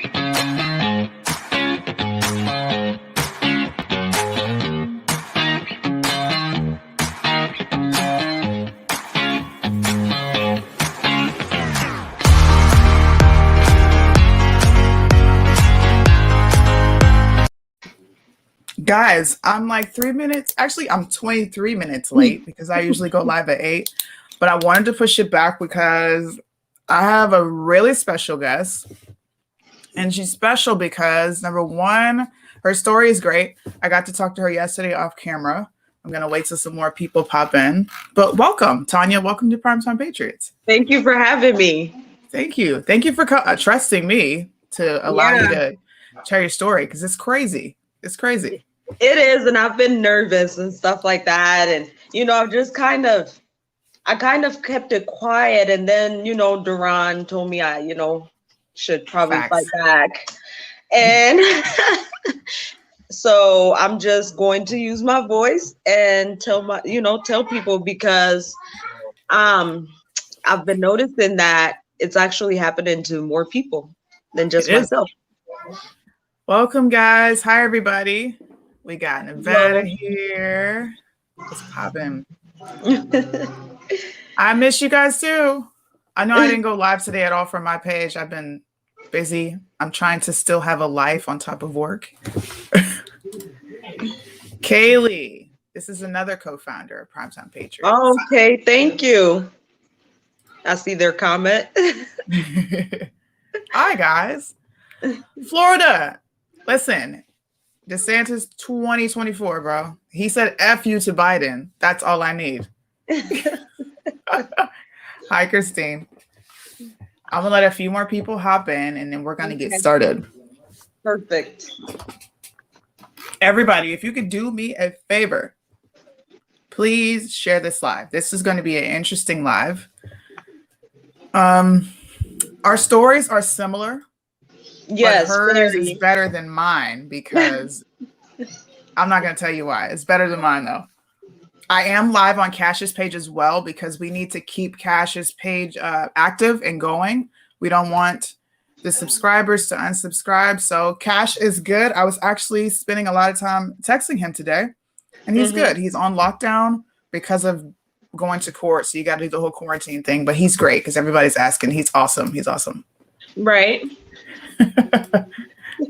Guys, I'm like 3 minutes. Actually, I'm 23 minutes late because I usually go live at 8. But I wanted to push it back because I have a really special guest. And she's special because, number one, her story is great. I got to talk to her yesterday off camera. I'm going to wait till some more people pop in. But welcome, Tonya. Welcome to Primetime Patriots. Thank you for having me. Thank you. Thank you for trusting me to allow me to share your story because it's crazy. It's crazy. It is, and I've been nervous and stuff like that. And, I kind of kept it quiet. And then, Duran told me I, should probably fight back. And so I'm just going to use my voice and tell people because I've been noticing that it's actually happening to more people than just myself. Welcome, guys. Hi, everybody. We got Nevada here. What's poppin'? I miss you guys too. I know I didn't go live today at all from my page. I've been busy. I'm trying to still have a life on top of work. Kaylee, this is another co-founder of Primetime Patriots. Okay, thank you. I see their comment. Hi, guys. Florida. Listen, DeSantis 2024, bro. He said F you to Biden. That's all I need. Hi, Christine. I'm going to let a few more people hop in, and then we're going to get started. Perfect. Everybody, if you could do me a favor, please share this live. This is going to be an interesting live. Our stories are similar. Yes, but hers is better than mine because I'm not going to tell you why. It's better than mine, though. I am live on Cash's page as well because we need to keep Cash's page active and going. We don't want the subscribers to unsubscribe. So Cash is good. I was actually spending a lot of time texting him today, and he's good. He's on lockdown because of going to court. So you got to do the whole quarantine thing. But he's great because everybody's asking. He's awesome. He's awesome. Right.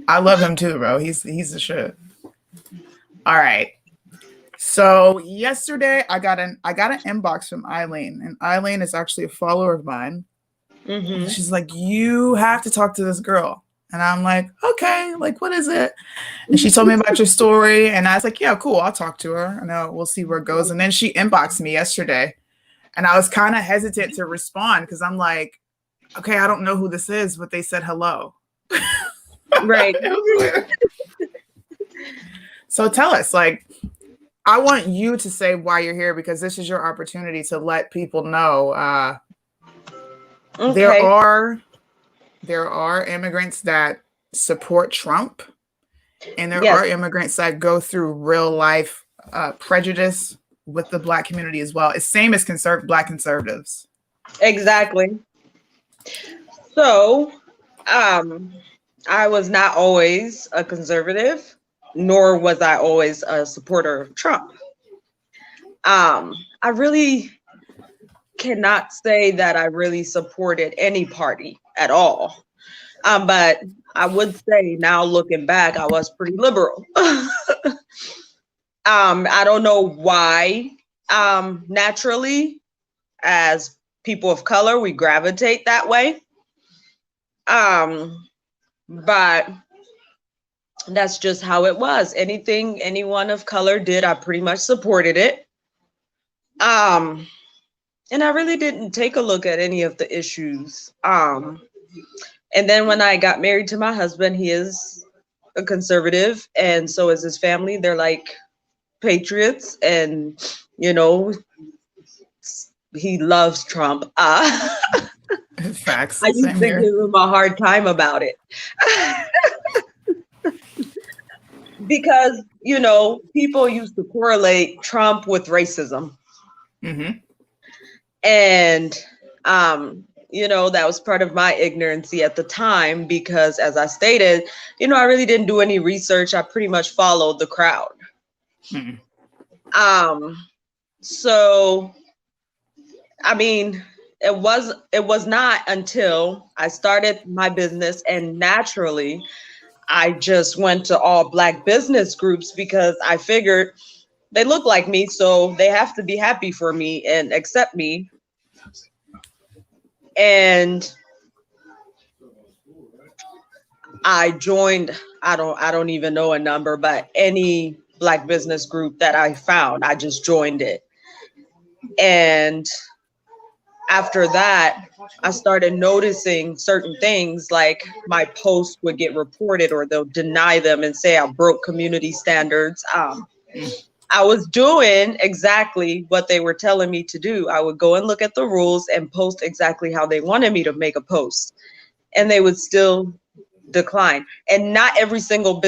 I love him too, bro. He's the shit. All right. So yesterday I got an inbox from Eileen, and Eileen is actually a follower of mine. She's like, you have to talk to this girl. And I'm like, okay, like, what is it? And she told me about your story. And I was like, yeah, cool. I'll talk to her. And we'll see where it goes. And then she inboxed me yesterday. And I was kind of hesitant to respond because I'm like, okay, I don't know who this is, but they said hello. Right. So tell us, like, I want you to say why you're here because this is your opportunity to let people know there are immigrants that support Trump, and there are immigrants that go through real life prejudice with the Black community as well. It's same as Black conservatives. Exactly. So, I was not always a conservative, nor was I always a supporter of Trump. I really cannot say that I really supported any party at all. But I would say now looking back, I was pretty liberal. I don't know why. Naturally, as people of color, we gravitate that way. But that's just how it was. Anything anyone of color did, I pretty much supported it. And I really didn't take a look at any of the issues. And then when I got married to my husband, he is a conservative, and so is his family. They're like patriots, and he loves Trump. Facts. I used to give him a hard time about it. Because, people used to correlate Trump with racism. Mm-hmm. And, that was part of my ignorancy at the time, because as I stated, I really didn't do any research. I pretty much followed the crowd. So, I mean, it was not until I started my business, and naturally I just went to all Black business groups because I figured they look like me, so they have to be happy for me and accept me. And I joined, I don't even know a number, but any Black business group that I found, I just joined it. And after that, I started noticing certain things, like my posts would get reported or they'll deny them and say I broke community standards. I was doing exactly what they were telling me to do. I would go and look at the rules and post exactly how they wanted me to make a post, and they would still decline. And not every single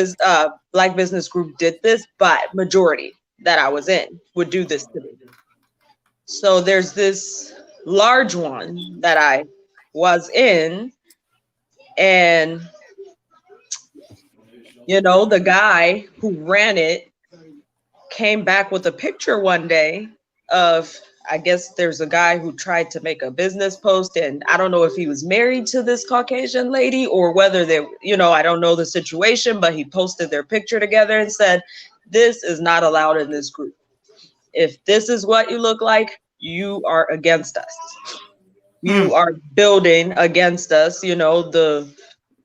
Black business group did this, but majority that I was in would do this to me. So there's this large one that I was in, and the guy who ran it came back with a picture one day of, I guess there's a guy who tried to make a business post, and I don't know if he was married to this Caucasian lady or whether they, I don't know the situation, but he posted their picture together and said, "This is not allowed in this group. If this is what you look like, you are against us. You are building against us."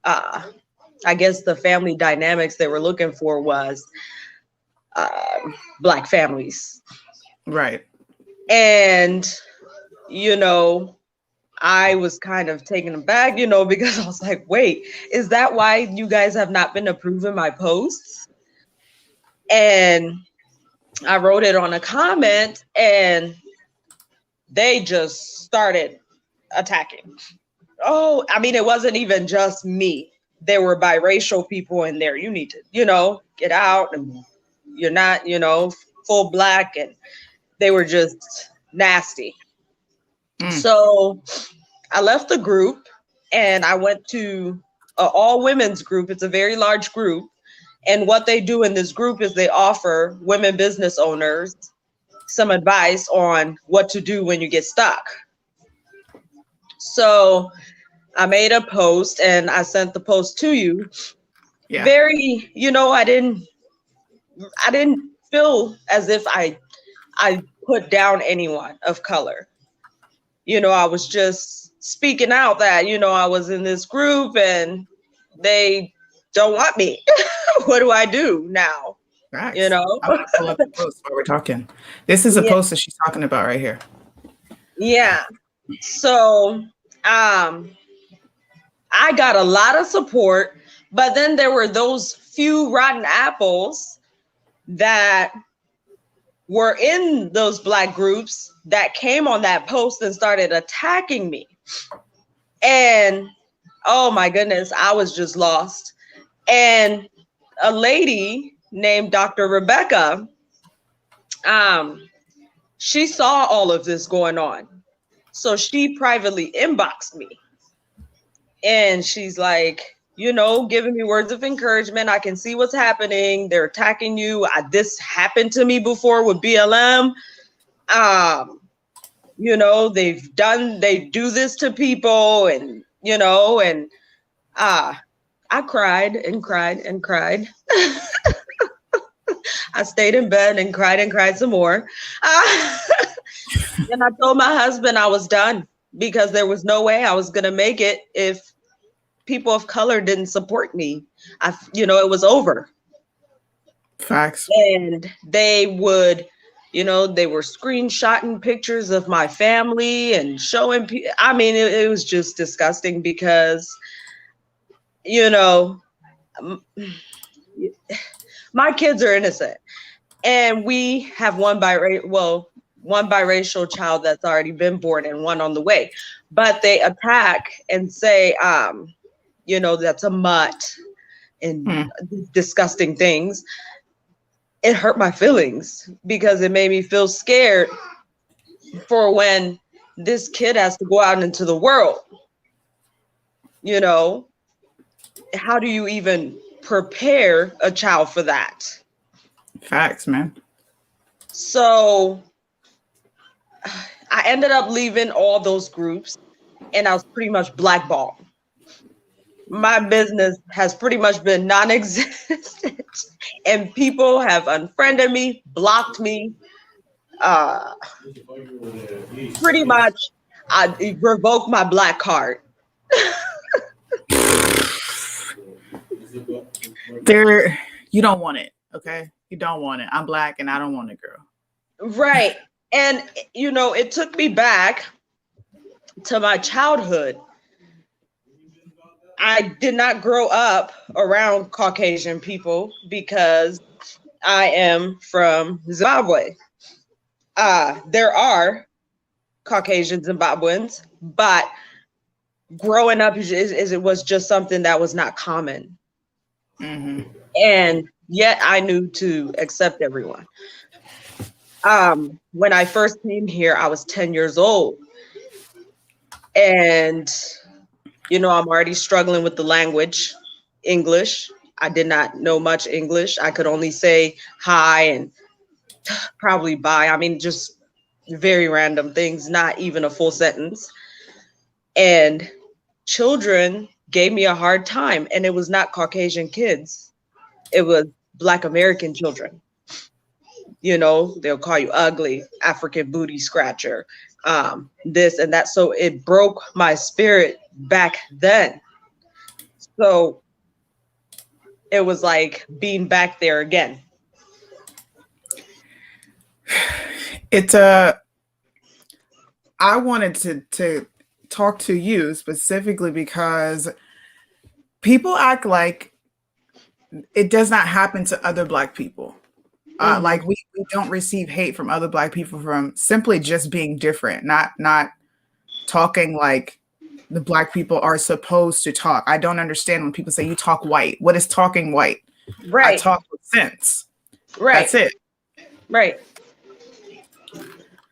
I guess the family dynamics they were looking for was Black families. Right. And, I was kind of taken aback, because I was like, wait, is that why you guys have not been approving my posts? And I wrote it on a comment, and they just started attacking. Oh, I mean, it wasn't even just me. There were biracial people in there. You need to, get out, and you're not, full Black, and they were just nasty. So I left the group and I went to an all women's group. It's a very large group. And what they do in this group is they offer women business owners some advice on what to do when you get stuck. So I made a post and I sent the post to you. Yeah. Very, I didn't feel as if I put down anyone of color. I was just speaking out that, I was in this group and they don't want me. What do I do now? Right. I love the post while we're talking. This is a post that she's talking about right here. Yeah. So I got a lot of support, but then there were those few rotten apples that were in those Black groups that came on that post and started attacking me. And oh my goodness, I was just lost. And a lady named Dr. Rebecca, she saw all of this going on. So she privately inboxed me. And she's like, giving me words of encouragement. I can see what's happening. They're attacking you. This happened to me before with BLM. They do this to people, and, I cried and cried and cried. I stayed in bed and cried some more. And I told my husband I was done because there was no way I was going to make it if people of color didn't support me. It was over. Facts. And they would, they were screenshotting pictures of my family and showing people. I mean, it was just disgusting because, my kids are innocent, and we have one biracial child that's already been born and one on the way. But they attack and say, that's a mutt and disgusting things. It hurt my feelings because it made me feel scared for when this kid has to go out into the world. You know, how do you even prepare a child for that? Facts, man. So I ended up leaving all those groups and I was pretty much blackballed. My business has pretty much been non-existent and people have unfriended me, blocked me. Pretty much I revoked my black card. There, you don't want it, okay? You don't want it. I'm black and I don't want it, girl. Right. And, you know, it took me back to my childhood. I did not grow up around Caucasian people because I am from Zimbabwe. There are Caucasian Zimbabweans, but growing up it was just something that was not common. Mm-hmm. And yet I knew to accept everyone. When I first came here, I was 10 years old. And, you know, I'm already struggling with the language, English. I did not know much English. I could only say hi and probably bye. I mean, just very random things, not even a full sentence. And children gave me a hard time. And it was not Caucasian kids. It was Black American children. You know, they'll call you ugly, African booty scratcher, this and that. So it broke my spirit back then. So it was like being back there again. I wanted to talk to you specifically because people act like it does not happen to other Black people. Like we don't receive hate from other Black people from simply just being different, not talking like the Black people are supposed to talk. I don't understand when people say you talk white. What is talking white? Right. I talk with sense. Right. That's it. Right.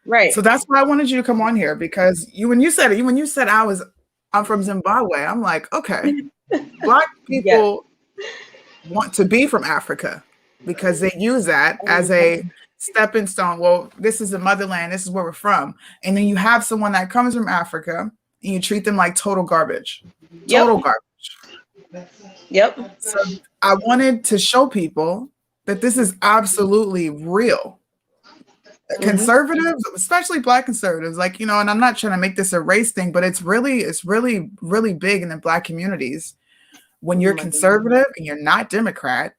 Right. So that's why I wanted you to come on here, because when you said I'm from Zimbabwe, I'm like, okay, Black people want to be from Africa because they use that as a stepping stone. Well, this is the motherland. This is where we're from. And then you have someone that comes from Africa and you treat them like total garbage. Total garbage. Yep. So I wanted to show people that this is absolutely real. Conservatives, especially Black conservatives, like, you know, and I'm not trying to make this a race thing, but it's really big in the Black communities. When you're conservative and you're not Democrat,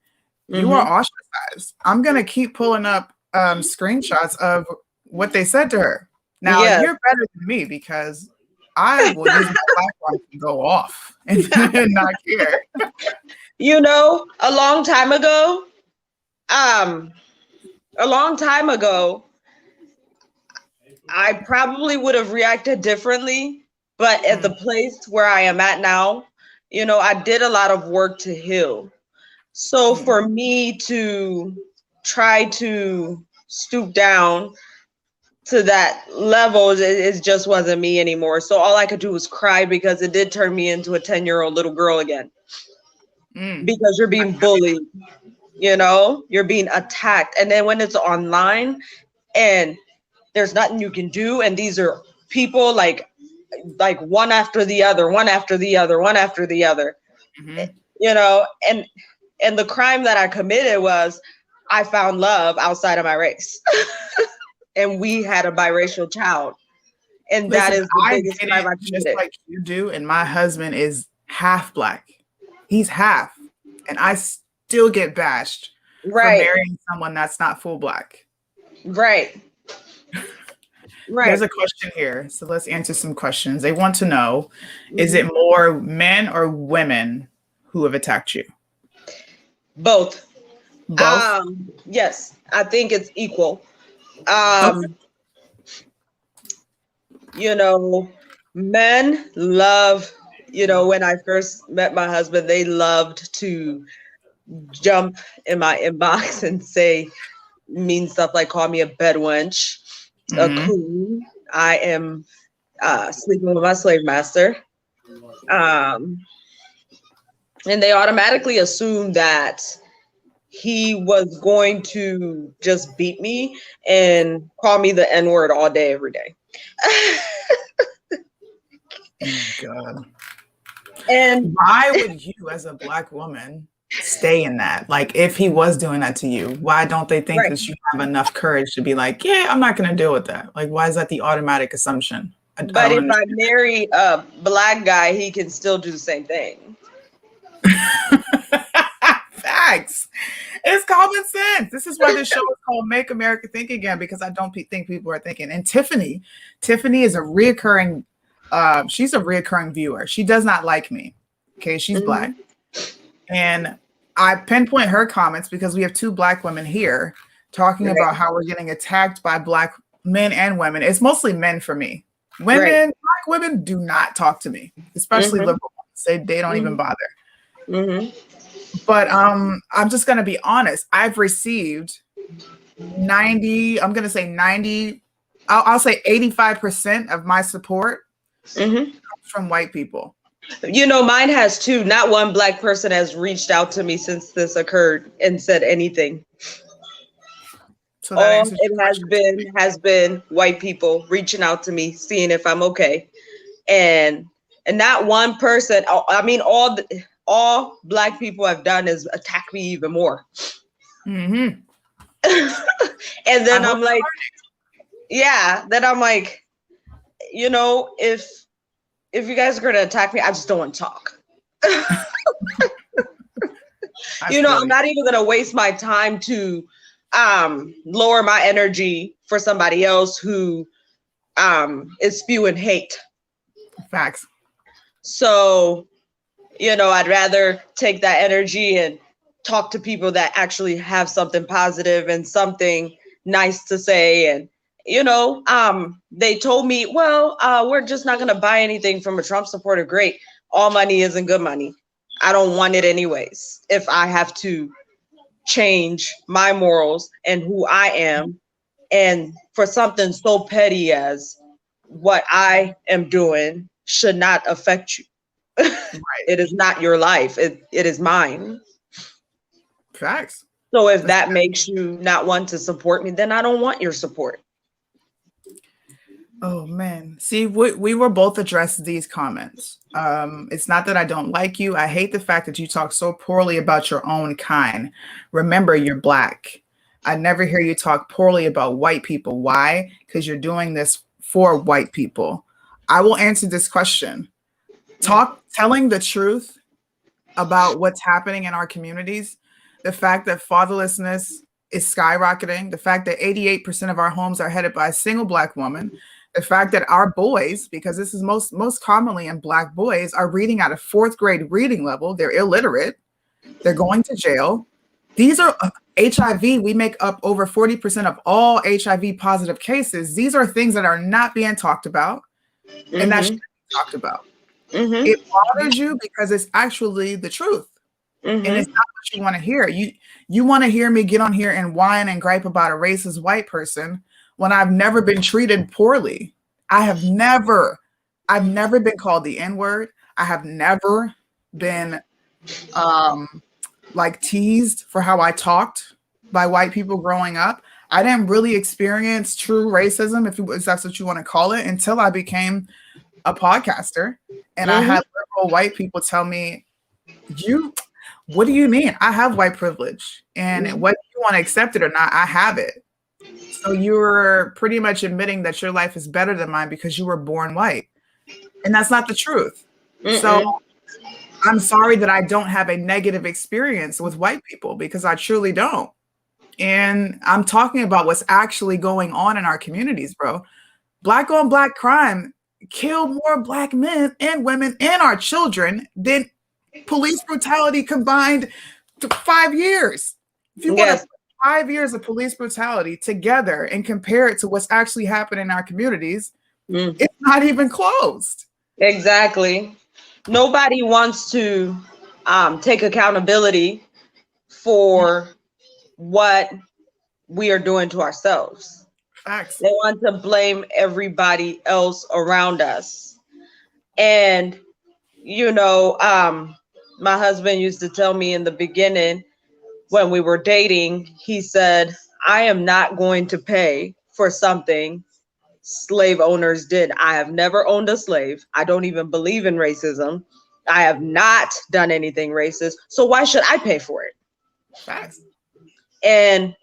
you are ostracized. I'm going to keep pulling up screenshots of what they said to her. Now, you're better than me because I will use my platform to go off and not care. You know, a long time ago, I probably would have reacted differently, but at the place where I am at now, you know, I did a lot of work to heal. So for me to try to stoop down to that level, it just wasn't me anymore. So all I could do was cry because it did turn me into a 10-year-old little girl again. Because you're being bullied, you know, you're being attacked. And then when it's online and there's nothing you can do, and these are people like one after the other, you know, and the crime that I committed was I found love outside of my race. And we had a biracial child. And that is the biggest crime I committed. Just like you do, and my husband is half Black. He's half. And I still get bashed for marrying someone that's not full Black. Right. There's a question here. So let's answer some questions. They want to know, is it more men or women who have attacked you? Both. Both? Yes, I think it's equal. You know, men love, you know, when I first met my husband, they loved to jump in my inbox and say mean stuff like call me a bedwench, a coon. I am sleeping with my slave master. And they automatically assumed that he was going to just beat me and call me the N-word all day, every day. Oh, God. And why would you, as a Black woman, stay in that? Like, if he was doing that to you, why don't they think right. that you have enough courage to be like, yeah, I'm not going to deal with that? Like, why is that the automatic assumption? I But don't if I understand. marry a Black guy, he can still do the same thing. Facts. It's common sense. This is why this show is called Make America Think Again, because I don't think people are thinking. And Tiffany is a reoccurring, she's a reoccurring viewer. She does not like me. Okay, she's Black. And I pinpoint her comments because we have two Black women here talking about how we're getting attacked by Black men and women. It's mostly men for me. Women, Black women do not talk to me, especially liberal ones. They don't even bother. But I'm just gonna be honest. I've received 90, I'm gonna say 90, I'll say 85% of my support from white people. You know, mine has too. Not one Black person has reached out to me since this occurred and said anything. So that all it has been white people reaching out to me, seeing if I'm okay, and not one person. I mean, all Black people have done is attack me even more. And then I'm like, yeah. Then I'm like, you know, if you guys are gonna attack me, I just don't want to talk. You know, I'm not even gonna waste my time to lower my energy for somebody else who is spewing hate. Facts. So, you know, I'd rather take that energy and talk to people that actually have something positive and something nice to say. And, you know, they told me, well, we're just not going to buy anything from a Trump supporter. Great. All money isn't good money. I don't want it anyways. If I have to change my morals and who I am, and for something so petty as what I am doing should not affect you. It is not your life. It is mine. Facts. So if that makes you not want to support me, then I don't want your support. Oh man. See, we were both addressed these comments. It's not that I don't like you. I hate the fact that you talk so poorly about your own kind. Remember, you're Black. I never hear you talk poorly about white people. Why? Because you're doing this for white people. I will answer this question. Telling the truth about what's happening in our communities, the fact that fatherlessness is skyrocketing, the fact that 88% of our homes are headed by a single Black woman, the fact that our boys, because this is most commonly in Black boys, are reading at a 4th grade reading level. They're illiterate. They're going to jail. These are HIV. We make up over 40% of all HIV positive cases. These are things that are not being talked about, and that should be talked about. It bothers you because it's actually the truth. And it's not what you want to hear. You want to hear me get on here and whine and gripe about a racist white person when I've never been treated poorly. I've never been called the N-word. I have never been like teased for how I talked by white people growing up. I didn't really experience true racism, if that's what you want to call it, until I became a podcaster. And I had liberal white people tell me, what do you mean? I have white privilege. And whether you want to accept it or not, I have it. So you're pretty much admitting that your life is better than mine because you were born white. And that's not the truth. So I'm sorry that I don't have a negative experience with white people, because I truly don't. And I'm talking about what's actually going on in our communities, bro. Black on Black crime killed more Black men and women and our children than police brutality combined to 5 years. If you want to put 5 years of police brutality together and compare it to what's actually happening in our communities, it's not even close. Exactly. Nobody wants to take accountability for what we are doing to ourselves. Facts. They want to blame everybody else around us. And, my husband used to tell me in the beginning when we were dating, he said, I am not going to pay for something slave owners did. I have never owned a slave. I don't even believe in racism. I have not done anything racist. So why should I pay for it? Facts. And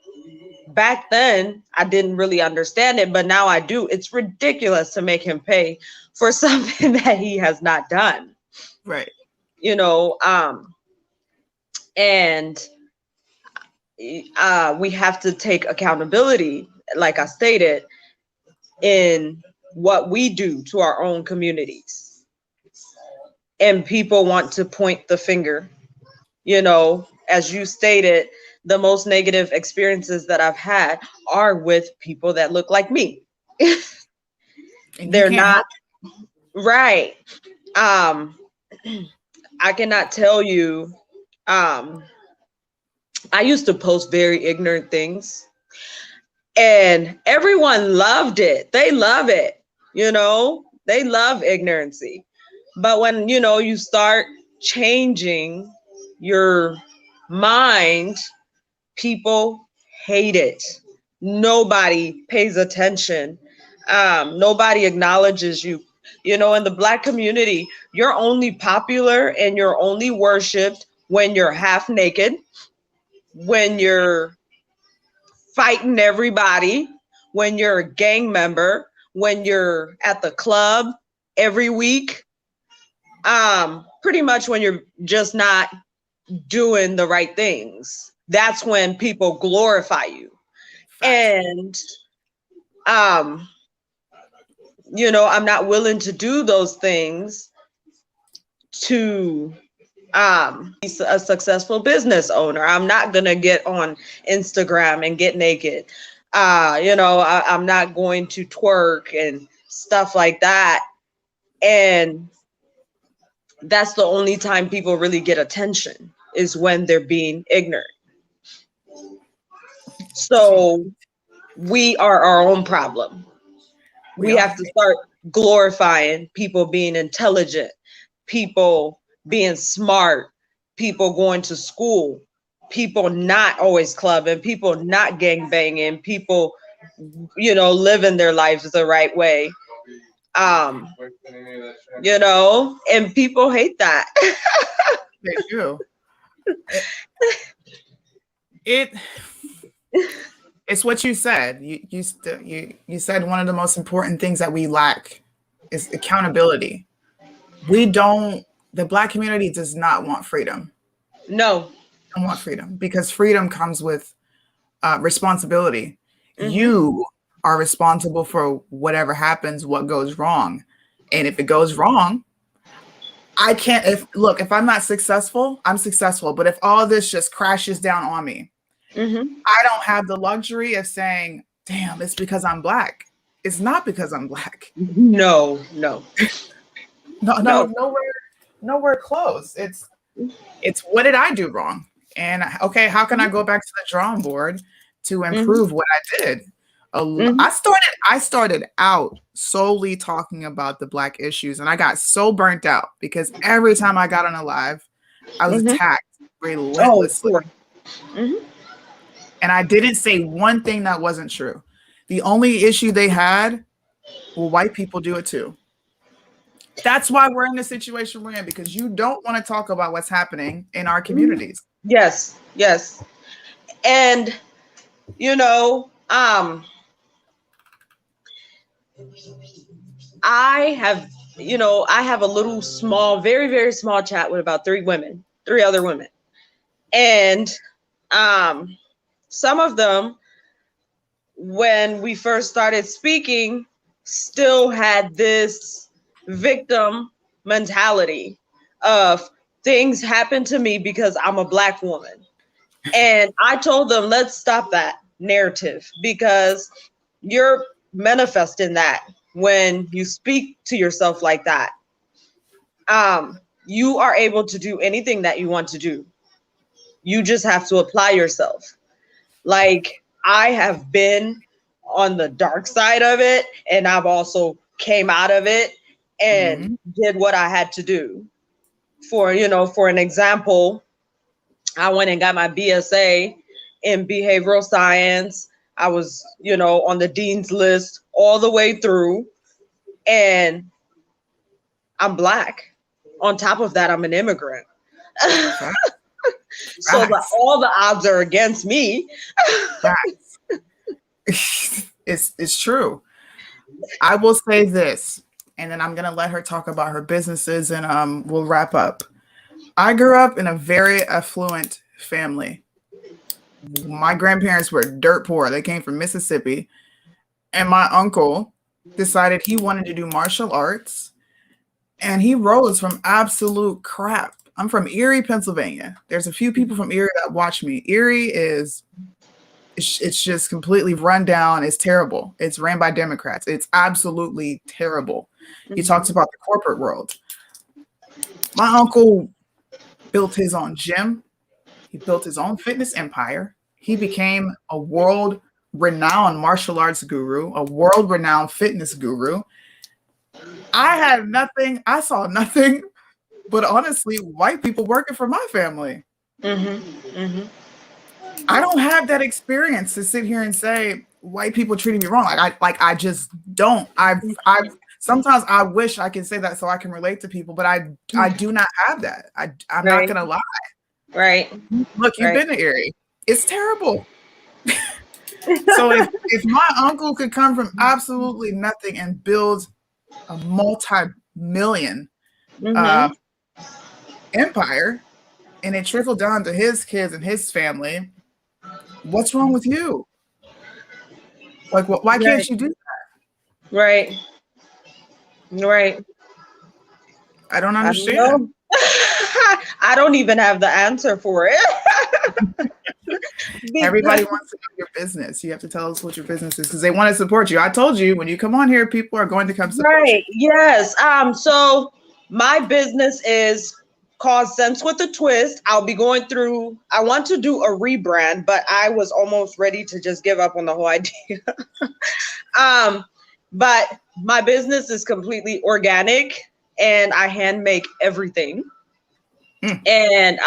back then, I didn't really understand it, but now I do. It's ridiculous to make him pay for something that he has not done. Right. And we have to take accountability, like I stated, in what we do to our own communities. And people want to point the finger. As you stated, the most negative experiences that I've had are with people that look like me. They're not right. I cannot tell you. I used to post very ignorant things and everyone loved it. They love it. They love ignorancy. But when, you start changing your mind, people hate it. Nobody pays attention. Nobody acknowledges you. In the Black community, you're only popular and you're only worshipped when you're half naked, when you're fighting everybody, when you're a gang member, when you're at the club every week, pretty much when you're just not doing the right things. That's when people glorify you. And, I'm not willing to do those things to be a successful business owner. I'm not going to get on Instagram and get naked. I'm not going to twerk and stuff like that. And that's the only time people really get attention, is when they're being ignorant. So we are our own problem. We have to start glorifying people being intelligent, people being smart, people going to school, people not always clubbing, people not gang banging, people, living their lives the right way. And people hate that. They do. It's what you said. You said one of the most important things that we lack is accountability. The Black community does not want freedom. No. Don't want freedom, because freedom comes with responsibility. Mm-hmm. You are responsible for whatever happens, what goes wrong. And if it goes wrong, if I'm not successful, I'm successful. But if all this just crashes down on me, mm-hmm. I don't have the luxury of saying, damn, it's because I'm Black. It's not because I'm Black. No. Nowhere close. It's what did I do wrong? And okay, how can I go back to the drawing board to improve what I did? I started out solely talking about the Black issues, and I got so burnt out because every time I got on a live, I was attacked relentlessly. And I didn't say one thing that wasn't true. The only issue they had, well, white people do it too. That's why we're in the situation we're in, because you don't want to talk about what's happening in our communities. Yes. And, I have a little small, very, very small chat with about three other women. And some of them, when we first started speaking, still had this victim mentality of things happen to me because I'm a Black woman. And I told them, let's stop that narrative, because you're manifesting that when you speak to yourself like that. You are able to do anything that you want to do. You just have to apply yourself. Like, I have been on the dark side of it, and I've also came out of it and did what I had to do. For an example, I went and got my BSA in behavioral science. I was, on the dean's list all the way through, and I'm Black. On top of that, I'm an immigrant. So all the odds are against me. It's true. I will say this, and then I'm gonna let her talk about her businesses, and we'll wrap up. I grew up in a very affluent family. My grandparents were dirt poor. They came from Mississippi, and my uncle decided he wanted to do martial arts, and he rose from absolute crap. I'm from Erie, Pennsylvania. There's a few people from Erie that watch me. Erie it's just completely run down. It's terrible. It's ran by Democrats. It's absolutely terrible. He talks about the corporate world. My uncle built his own gym. He built his own fitness empire. He became a world-renowned martial arts guru, a world-renowned fitness guru. I had nothing. I saw nothing but honestly white people working for my family. I don't have that experience to sit here and say white people treating me wrong. I just don't. I've sometimes I wish I could say that so I can relate to people, but I do not have that. I'm not gonna lie. Right. Look, you've been to Erie. It's terrible. So if my uncle could come from absolutely nothing and build a multi-million empire, and it trickled down to his kids and his family, what's wrong with you? Like, why can't you do that? Right. I don't understand. I don't even have the answer for it. Everybody wants to know your business. You have to tell us what your business is because they want to support you. I told you when you come on here, people are going to come support you. Yes. So my business is called Sense with a Twist. I'll be going through. I want to do a rebrand, but I was almost ready to just give up on the whole idea. But my business is completely organic, and I hand make everything. And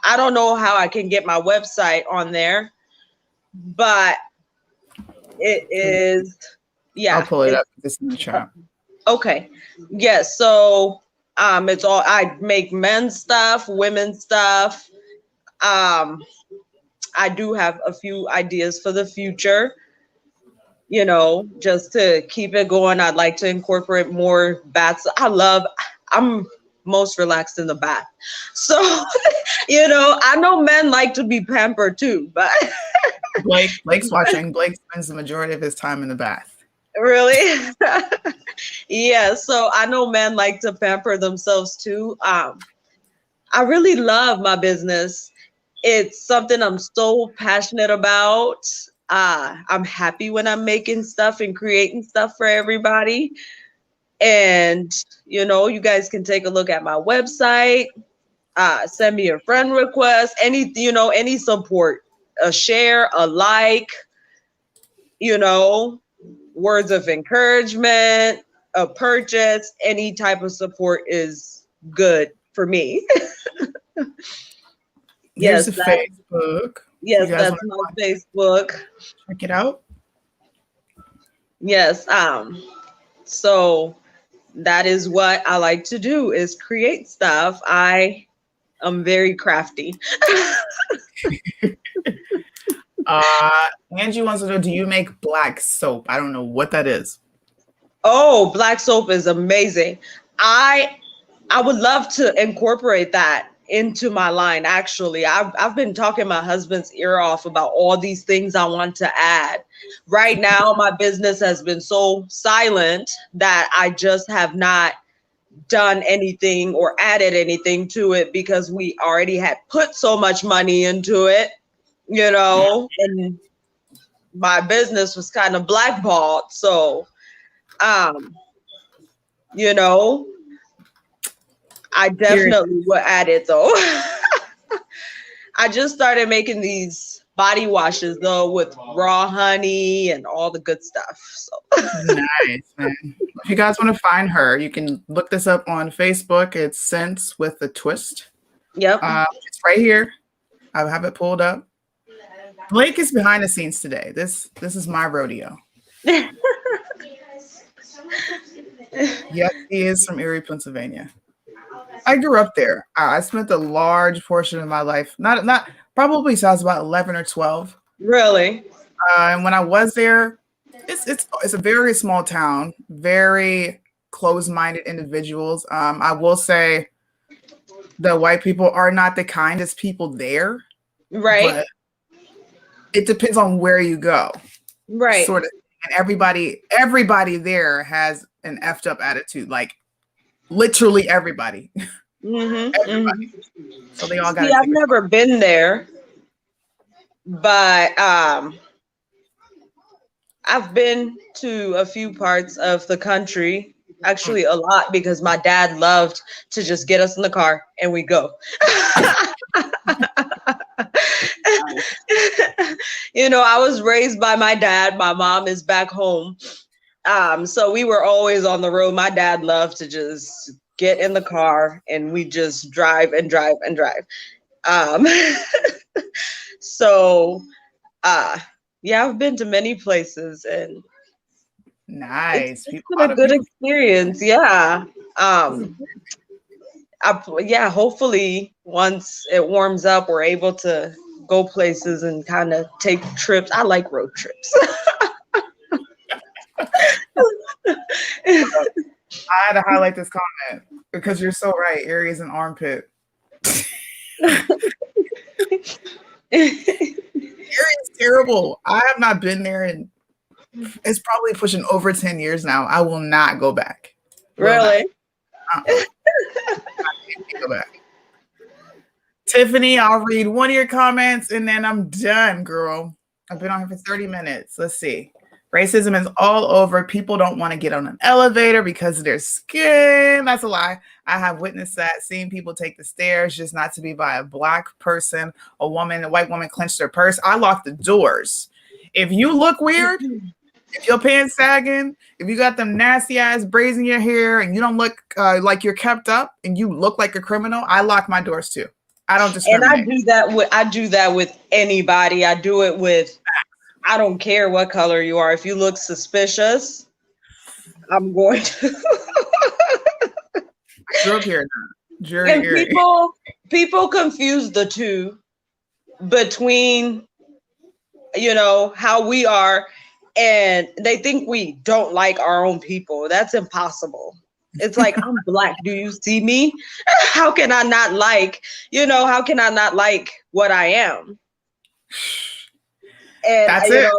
I don't know how I can get my website on there, but it is, I'll pull it up. This in the chat. Okay. Yes. So it's all, I make men's stuff, women's stuff. I do have a few ideas for the future, just to keep it going. I'd like to incorporate more baths. I'm most relaxed in the bath. So, I know men like to be pampered too, but Blake's watching. Blake spends the majority of his time in the bath. Really? Yeah. So I know men like to pamper themselves too. I really love my business. It's something I'm so passionate about. I'm happy when I'm making stuff and creating stuff for everybody. And, you guys can take a look at my website, send me a friend request, any support, a share, a like, words of encouragement, a purchase, any type of support is good for me. Here's the Facebook. Yes, that's my Facebook. Check it out. Yes. So that is what I like to do, is create stuff. I am very crafty. Angie wants to know, do you make black soap? I don't know what that is. Oh, black soap is amazing. I would love to incorporate that into my line. Actually, I've been talking my husband's ear off about all these things I want to add. Right now, my business has been so silent that I just have not done anything or added anything to it because we already had put so much money into it, and my business was kind of blackballed. So, I definitely would add it though. I just started making these body washes though, with raw honey and all the good stuff. So Nice, man. If you guys want to find her, you can look this up on Facebook. It's Scents with a Twist. yep. It's right here. I have it pulled up. Blake is behind the scenes today. This is my rodeo. Yes, he is from Erie, Pennsylvania. I grew up there. I spent a large portion of my life, not probably since I was about 11 or 12. Really? And when I was there, it's a very small town, very close-minded individuals. I will say the white people are not the kindest people there, Right. but it depends on where you go. Right. Sort of. And everybody there has an effed up attitude. Like literally everybody. Everybody. So they all got. See, I've never been there, but I've been to a few parts of the country, actually a lot, because my dad loved to just get us in the car and we go. You know, I was raised by my dad. My mom is back home. So we were always on the road. My dad loved to just get in the car and we just drive and drive and drive. So yeah, I've been to many places and nice. It's been a good experience. Yeah. Yeah, hopefully once it warms up, we're able to go places and kind of take trips. I like road trips. I had to highlight this comment because you're so right. Erie is an armpit. Erie is terrible. I have not been there and it's probably pushing over 10 years now. I will not go back. Really? I can't go back. Tiffany, I'll read one of your comments and then I'm done, girl. I've been on here for 30 minutes. Let's see. Racism is all over. People don't want to get on an elevator because of their skin. That's a lie. I have witnessed that. Seeing people take the stairs just not to be by a black person, a white woman clench their purse. I lock the doors. If you look weird, if your pants sagging, if you got them nasty ass braids in your hair and you don't look like you're kept up and you look like a criminal, I lock my doors too. I don't discriminate. And I do that with anybody. I do it with, I don't care what color you are. If you look suspicious, I'm going to. I grew up here. And people confuse the two between, you know, how we are, and they think we don't like our own people. That's impossible. It's like, I'm black. Do you see me? How can I not like, how can I not like what I am? And that's it.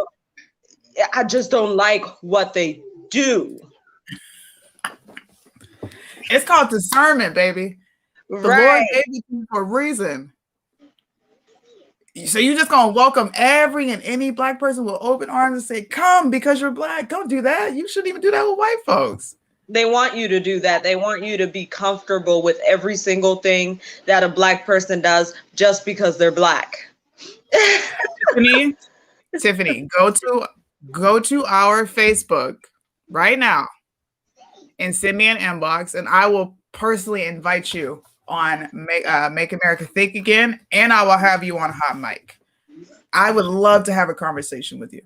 I just don't like what they do. It's called discernment, baby. The Lord gave you for a reason. So you're just gonna welcome every and any black person with open arms and say, "Come because you're black." Don't do that. You shouldn't even do that with white folks. They want you to do that. They want you to be comfortable with every single thing that a black person does just because they're black. Tiffany, go to our Facebook right now and send me an inbox, and I will personally invite you on Make America Think Again, and I will have you on hot mic. I would love to have a conversation with you.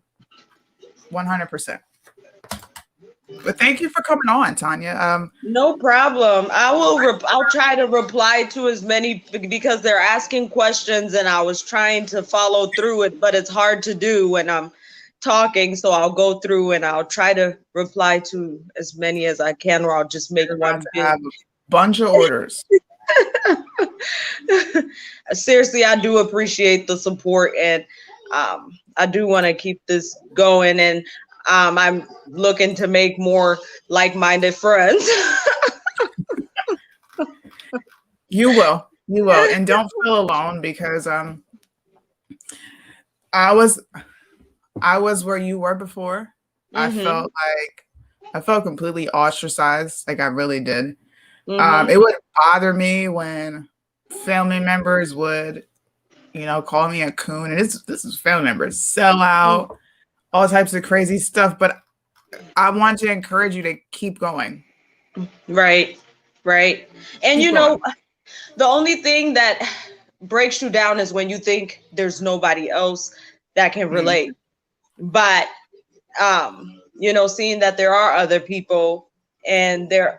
100%. But thank you for coming on, Tonya. No problem. I'll try to reply to as many because they're asking questions and I was trying to follow through it, but it's hard to do when I'm talking. So I'll go through and I'll try to reply to as many as I can, or I'll just make one have a bunch of orders. Seriously, I do appreciate the support, and I do want to keep this going, and I'm looking to make more like-minded friends. You will, and don't feel alone because I was where you were before. Mm-hmm. I felt completely ostracized, like I really did. Mm-hmm. It would bother me when family members would call me a coon. And this is family members, sell out, all types of crazy stuff. But I want to encourage you to keep going. Right. Right. And Keep going. the only thing that breaks you down is when you think there's nobody else that can relate. But seeing that there are other people and that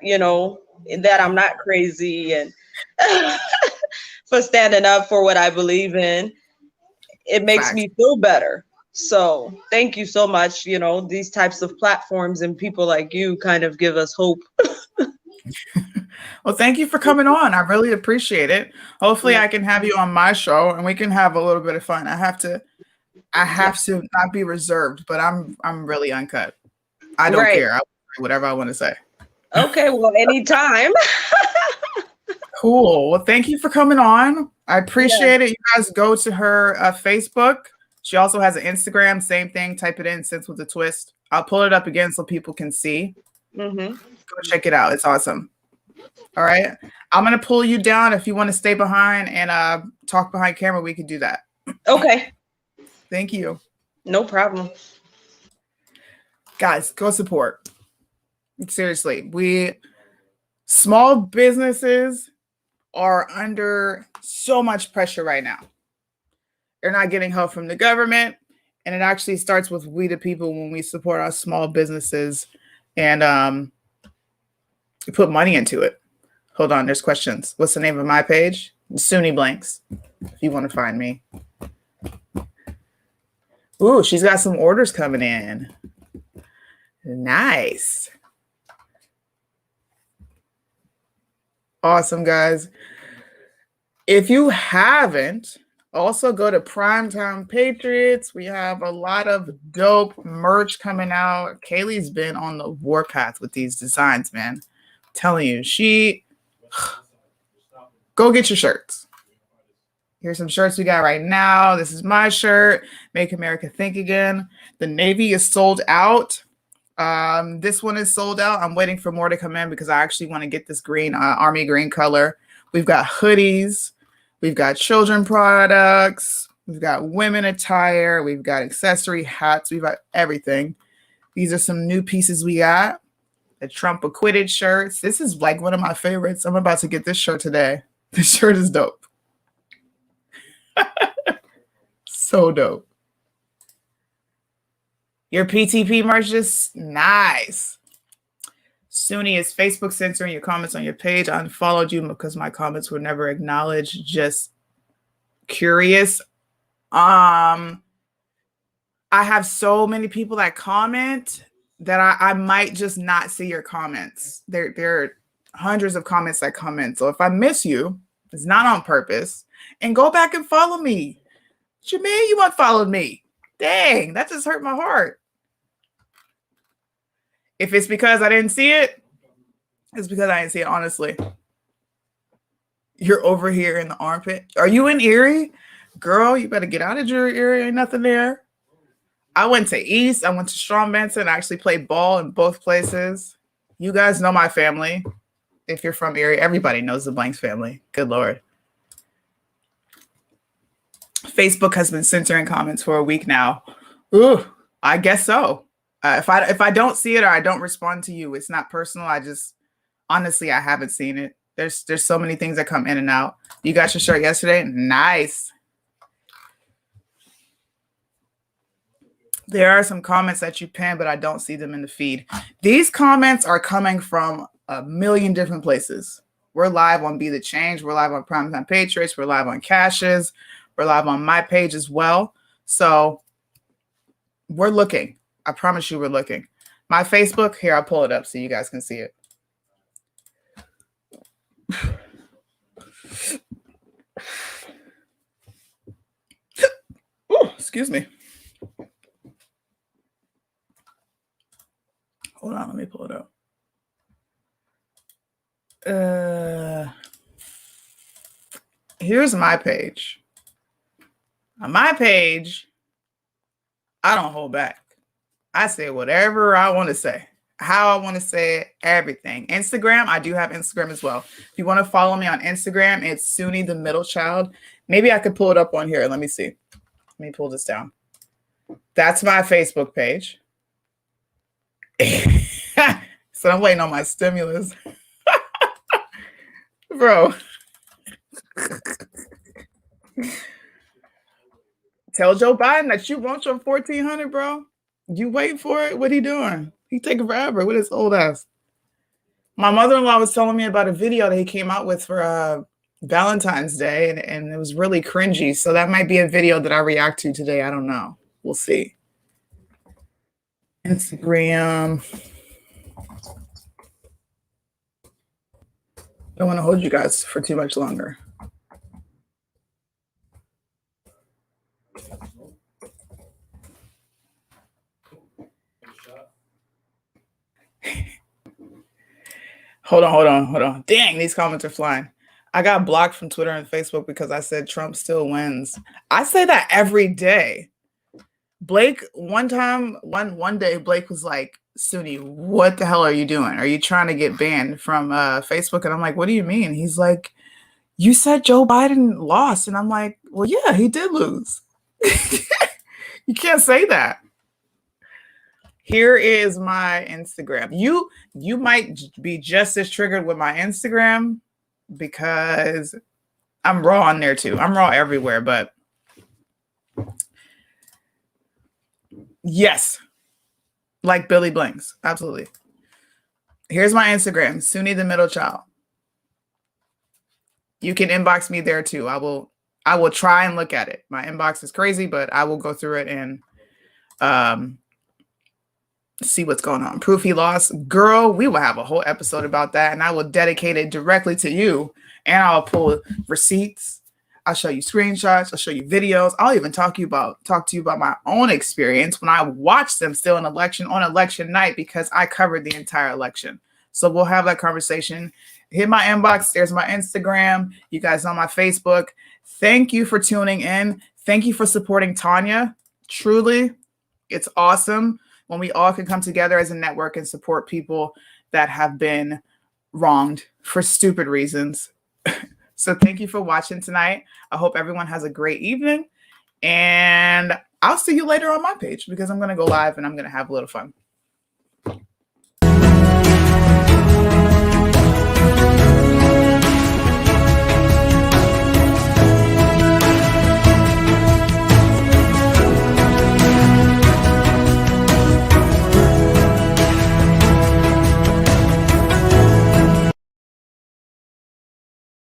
I'm not crazy and for standing up for what I believe in, it makes Facts. me feel better. So thank you so much. These types of platforms and people like you kind of give us hope. Well, thank you for coming on. I really appreciate it. Hopefully I can have you on my show and we can have a little bit of fun. I have to not be reserved, but I'm really uncut. I don't care. I'll say whatever I want to say. Okay, well, anytime. Cool. Well, thank you for coming on. I appreciate it. You guys go to her Facebook. She also has an Instagram. Same thing. Type it in, Sense with a Twist. I'll pull it up again so people can see. Go check it out. It's awesome. All right. I'm going to pull you down. If you want to stay behind and talk behind camera, we could do that. Okay. Thank you. No problem. Guys, go support. Seriously. Small businesses are under so much pressure right now. They're not getting help from the government. And it actually starts with we the people when we support our small businesses and put money into it. Hold on, there's questions. What's the name of my page? Suni Blanks, if you want to find me. Ooh, she's got some orders coming in. Nice. Awesome, guys. If you haven't, also go to Primetime Patriots. We have a lot of dope merch coming out. Kaylee's been on the warpath with these designs, man. I'm telling you, go get your shirts. Here's some shirts we got right now. This is my shirt, Make America Think Again. The navy is sold out. This one is sold out. I'm waiting for more to come in because I actually want to get this green, army green color. We've got hoodies. We've got children products. We've got women attire. We've got accessory hats. We've got everything. These are some new pieces we got. The Trump acquitted shirts. This is like one of my favorites. I'm about to get this shirt today. This shirt is dope. So dope. Your PTP merch is nice. Suni is Facebook censoring your comments on your page. I unfollowed you because my comments were never acknowledged. Just curious. I have so many people that comment that I might just not see your comments. There are hundreds of comments that come in. So if I miss you, it's not on purpose. And go back and follow me. What you mean you unfollowed me? Dang, that just hurt my heart. If it's because I didn't see it, it's because I didn't see it, honestly. You're over here in the armpit. Are you in Erie? Girl, you better get out of your area. Ain't nothing there. I went to East. I went to Strong Benson. I actually played ball in both places. You guys know my family. If you're from Erie, everybody knows the Blanks family. Good Lord. Facebook has been censoring comments for a week now. Ooh, I guess so. If I don't see it or I don't respond to you, it's not personal. Honestly, I haven't seen it. There's so many things that come in and out. You got your shirt yesterday? Nice. There are some comments that you pinned, but I don't see them in the feed. These comments are coming from a million different places. We're live on Be the Change. We're live on Primetime Patriots. We're live on Caches. We're live on my page as well. So we're looking. I promise you we're looking. My Facebook, here, I'll pull it up so you guys can see it. Ooh, excuse me. Hold on, let me pull it up. Here's my page. On my page, I don't hold back. I say whatever I want to say, how I want to say it, everything. Instagram, I do have Instagram as well. If you want to follow me on Instagram, it's Suni the Middle Child. Maybe I could pull it up on here. Let me see. Let me pull this down. That's my Facebook page. So I'm waiting on my stimulus. Bro. Tell Joe Biden that you want your 1,400, bro. You wait for it. What he doing? He taking forever with his old ass. My mother-in-law was telling me about a video that he came out with for Valentine's Day, and it was really cringy. So that might be a video that I react to today. I don't know. We'll see. Instagram. Don't want to hold you guys for too much longer. Hold on. Dang, these comments are flying. I got blocked from Twitter and Facebook because I said Trump still wins. I say that every day. Blake, one day, Blake was like, Suni, what the hell are you doing? Are you trying to get banned from Facebook? And I'm like, what do you mean? He's like, you said Joe Biden lost. And I'm like, well, yeah, he did lose. You can't say that. Here is my Instagram. You might be just as triggered with my Instagram because I'm raw on there too. I'm raw everywhere, but yes, like Billy Blanks. Absolutely. Here's my Instagram, Suni the Middle Child. You can inbox me there too. I will try and look at it. My inbox is crazy, but I will go through it and see what's going on. Proof he lost. Girl, we will have a whole episode about that, and I will dedicate it directly to you. And I'll pull receipts. I'll show you screenshots. I'll show you videos. I'll even talk to you about my own experience when I watched them still on election night because I covered the entire election. So we'll have that conversation. Hit my inbox. There's my Instagram. You guys on my Facebook. Thank you for tuning in. Thank you for supporting Tonya. Truly, it's awesome when we all can come together as a network and support people that have been wronged for stupid reasons. So thank you for watching tonight. I hope everyone has a great evening. And I'll see you later on my page because I'm going to go live and I'm going to have a little fun.